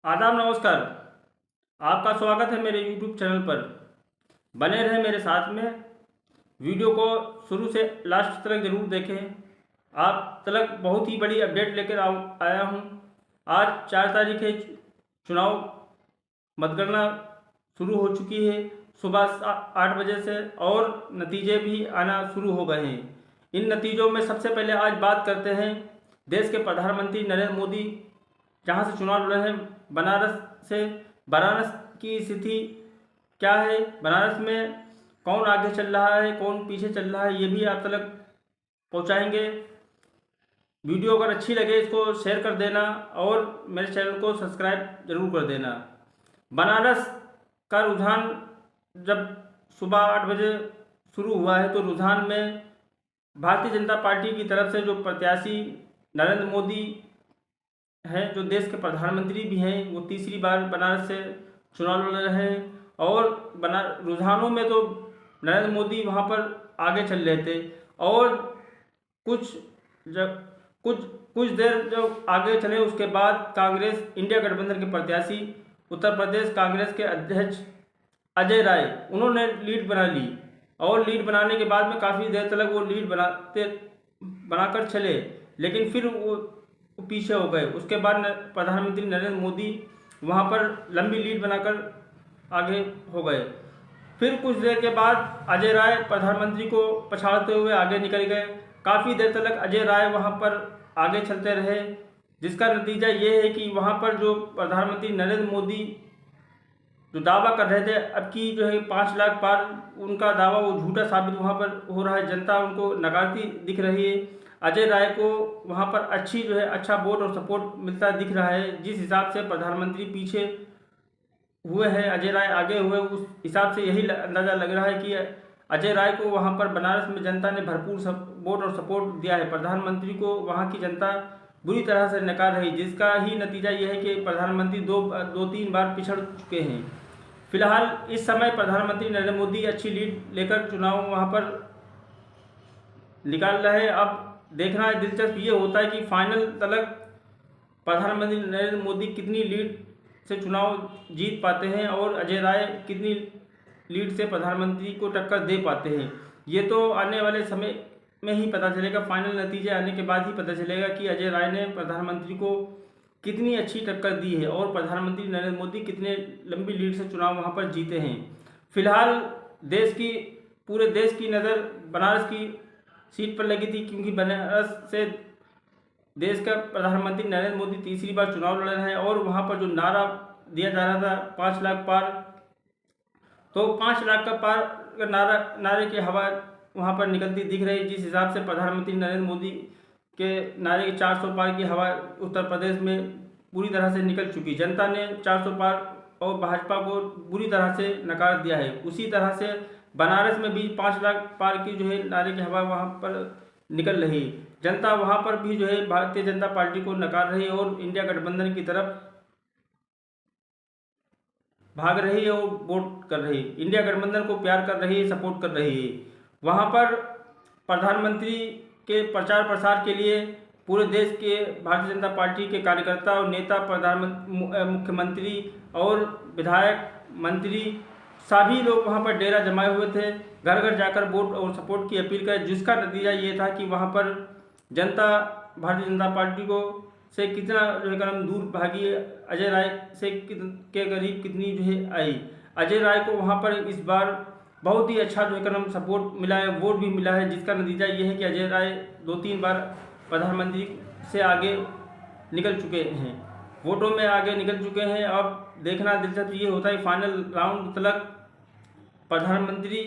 आदाब नमस्कार। आपका स्वागत है मेरे YouTube चैनल पर। बने रहें मेरे साथ में। वीडियो को शुरू से लास्ट तक ज़रूर देखें। आप तक बहुत ही बड़ी अपडेट लेकर आया हूँ। आज 4 तारीख है। चुनाव मतगणना शुरू हो चुकी है सुबह 8 बजे से, और नतीजे भी आना शुरू हो गए हैं। इन नतीजों में सबसे पहले आज बात करते हैं देश के प्रधानमंत्री नरेंद्र मोदी जहाँ से चुनाव लड़े हैं, बनारस से। बनारस की स्थिति क्या है, बनारस में कौन आगे चल रहा है, कौन पीछे चल रहा है, ये भी आप तक पहुँचाएंगे। वीडियो अगर अच्छी लगे इसको शेयर कर देना और मेरे चैनल को सब्सक्राइब जरूर कर देना। बनारस का रुझान जब सुबह 8 बजे शुरू हुआ है तो रुझान में भारतीय जनता पार्टी की तरफ से जो प्रत्याशी नरेंद्र मोदी हैं, जो देश के प्रधानमंत्री भी हैं, वो तीसरी बार बनारस से चुनाव लड़ रहे हैं। और रुझानों में तो नरेंद्र मोदी वहाँ पर आगे चल रहे थे, और कुछ देर जब आगे चले उसके बाद कांग्रेस इंडिया गठबंधन के प्रत्याशी उत्तर प्रदेश कांग्रेस के अध्यक्ष अजय राय, उन्होंने लीड बना ली। और लीड बनाने के बाद में काफ़ी देर तक वो लीड बनाकर चले, लेकिन फिर वो पीछे हो गए। उसके बाद प्रधानमंत्री नरेंद्र मोदी वहाँ पर लंबी लीड बनाकर आगे हो गए। फिर कुछ देर के बाद अजय राय प्रधानमंत्री को पछाड़ते हुए आगे निकल गए। काफ़ी देर तक अजय राय वहाँ पर आगे चलते रहे, जिसका नतीजा ये है कि वहाँ पर जो प्रधानमंत्री नरेंद्र मोदी जो दावा कर रहे थे अब की जो है 5 लाख पार, उनका दावा वो झूठा साबित वहाँ पर हो रहा है। जनता उनको नकारती दिख रही है। अजय राय को वहाँ पर अच्छा वोट और सपोर्ट मिलता दिख रहा है। जिस हिसाब से प्रधानमंत्री पीछे हुए हैं, अजय राय आगे हुए, उस हिसाब से यही अंदाज़ा लग रहा है कि अजय राय को वहाँ पर बनारस में जनता ने भरपूर वोट और सपोर्ट दिया है। प्रधानमंत्री को वहाँ की जनता बुरी तरह से नकार रही, जिसका ही नतीजा यह है कि प्रधानमंत्री दो तीन बार पिछड़ चुके हैं। फिलहाल इस समय प्रधानमंत्री नरेंद्र मोदी अच्छी लीड लेकर चुनाव वहाँ पर निकाल रहे हैं। अब देखना दिलचस्प ये होता है कि फाइनल तक प्रधानमंत्री नरेंद्र मोदी कितनी लीड से चुनाव जीत पाते हैं और अजय राय कितनी लीड से प्रधानमंत्री को टक्कर दे पाते हैं। ये तो आने वाले समय में ही पता चलेगा। फाइनल नतीजे आने के बाद ही पता चलेगा कि अजय राय ने प्रधानमंत्री को कितनी अच्छी टक्कर दी है और प्रधानमंत्री नरेंद्र मोदी कितने लंबी लीड से चुनाव वहाँ पर जीते हैं। फिलहाल पूरे देश की नज़र बनारस की सीट पर लगी थी, क्योंकि बनारस से देश का प्रधानमंत्री नरेंद्र मोदी तीसरी बार चुनाव लड़ रहे हैं। और वहाँ पर जो नारा दिया जा रहा था 5 लाख पार, तो 5 लाख का पार नारे की हवा वहाँ पर निकलती दिख रही। जिस हिसाब से प्रधानमंत्री नरेंद्र मोदी के नारे की 400 पार की हवा उत्तर प्रदेश में पूरी तरह से निकल चुकी। जनता ने 400 पार और भाजपा को बुरी तरह से नकार दिया है। उसी तरह से बनारस में भी 5 लाख पार की जो है नारे की हवा वहाँ पर निकल रही। जनता वहाँ पर भी जो है भारतीय जनता पार्टी को नकार रही और इंडिया गठबंधन की तरफ भाग रही है और वोट कर रही है। इंडिया गठबंधन को प्यार कर रही है, सपोर्ट कर रही है। वहाँ पर प्रधानमंत्री के प्रचार प्रसार के लिए पूरे देश के भारतीय जनता पार्टी के कार्यकर्ता और नेता, मुख्यमंत्री और विधायक, मंत्री, सभी लोग वहाँ पर डेरा जमाए हुए थे, घर घर जाकर वोट और सपोर्ट की अपील करें। जिसका नतीजा ये था कि वहाँ पर जनता भारतीय जनता पार्टी को से कितना जो है कदम दूर भागी, अजय राय से के करीब कितनी जो है आई। अजय राय को वहाँ पर इस बार बहुत ही अच्छा जो है कदम सपोर्ट मिला है, वोट भी मिला है। जिसका नतीजा ये है कि अजय राय 2-3 बार प्रधानमंत्री से आगे निकल चुके हैं, वोटों में आगे निकल चुके हैं। अब देखना दिलचस्प ये होता है फाइनल राउंड तक प्रधानमंत्री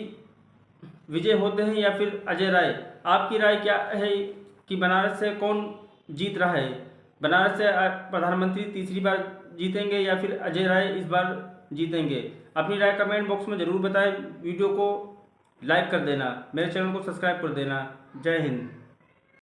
विजय होते हैं या फिर अजय राय। आपकी राय क्या है कि बनारस से कौन जीत रहा है? बनारस से प्रधानमंत्री तीसरी बार जीतेंगे या फिर अजय राय इस बार जीतेंगे? अपनी राय कमेंट बॉक्स में ज़रूर बताएं। वीडियो को लाइक कर देना, मेरे चैनल को सब्सक्राइब कर देना। जय हिंद।